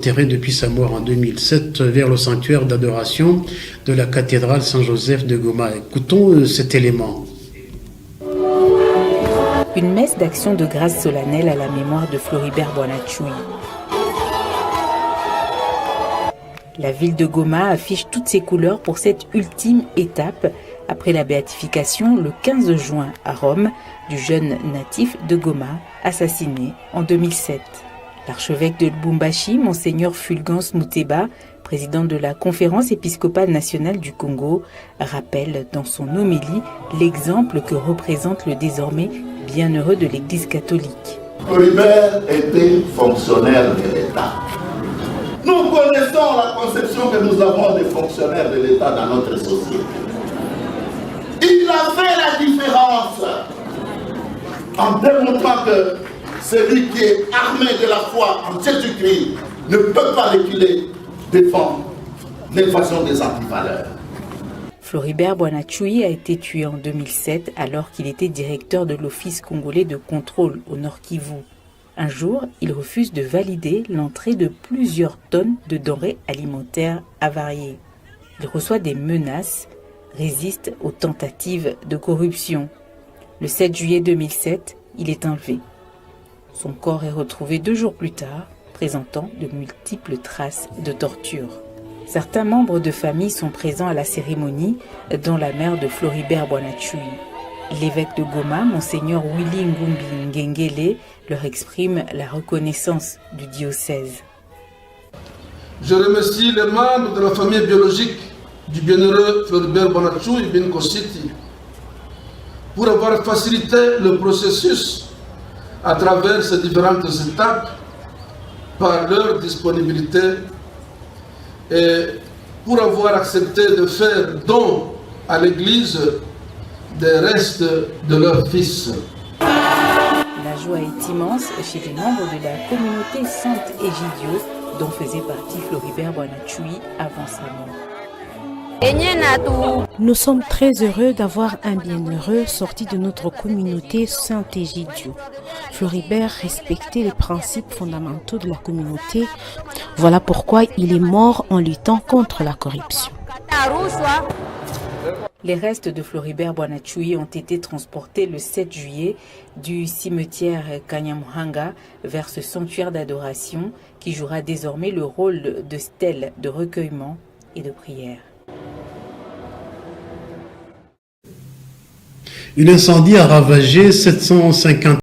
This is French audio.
Enterré depuis sa mort en 2007 vers le sanctuaire d'adoration de la cathédrale Saint-Joseph de Goma. Écoutons cet élément. Une messe d'action de grâce solennelle à la mémoire de Floribert Boanatchoui. La ville de Goma affiche toutes ses couleurs pour cette ultime étape après la béatification le 15 juin à Rome du jeune natif de Goma assassiné en 2007. L'archevêque de Lubumbashi, Monseigneur Fulgence Muteba, président de la Conférence épiscopale nationale du Congo, rappelle dans son homélie l'exemple que représente le désormais bienheureux de l'Église catholique. Floribert était fonctionnaire de l'État. Nous connaissons la conception que nous avons des fonctionnaires de l'État dans notre société. Il a fait la différence en démontrant que celui qui est armé de la foi en Jésus-Christ ne peut pas reculer devant l'invasion des antivaleurs. Floribert Boanatchoui a été tué en 2007 alors qu'il était directeur de l'Office congolais de contrôle au Nord Kivu. Un jour, il refuse de valider l'entrée de plusieurs tonnes de denrées alimentaires avariées. Il reçoit des menaces, résiste aux tentatives de corruption. Le 7 juillet 2007, il est enlevé. Son corps est retrouvé 2 jours plus tard, présentant de multiples traces de torture. Certains membres de famille sont présents à la cérémonie, dont la mère de Floribert Boanatchoui. L'évêque de Goma, Monseigneur Willy Ngumbi Ngengele, leur exprime la reconnaissance du diocèse. Je remercie les membres de la famille biologique du bienheureux Floribert Boanatchoui Binko City pour avoir facilité le processus à travers ces différentes étapes par leur disponibilité et pour avoir accepté de faire don à l'Église des restes de leur fils. La joie est immense chez les membres de la communauté Saint-Egidio dont faisait partie Floribert Boanatchoui avant sa mort. Nous sommes très heureux d'avoir un bienheureux sorti de notre communauté Saint-Egidio. Floribert respectait les principes fondamentaux de la communauté. Voilà pourquoi il est mort en luttant contre la corruption. Les restes de Floribert Boanatchoui ont été transportés le 7 juillet du cimetière Kanyamuhanga vers ce sanctuaire d'adoration qui jouera désormais le rôle de stèle de recueillement et de prière. Un incendie a ravagé 750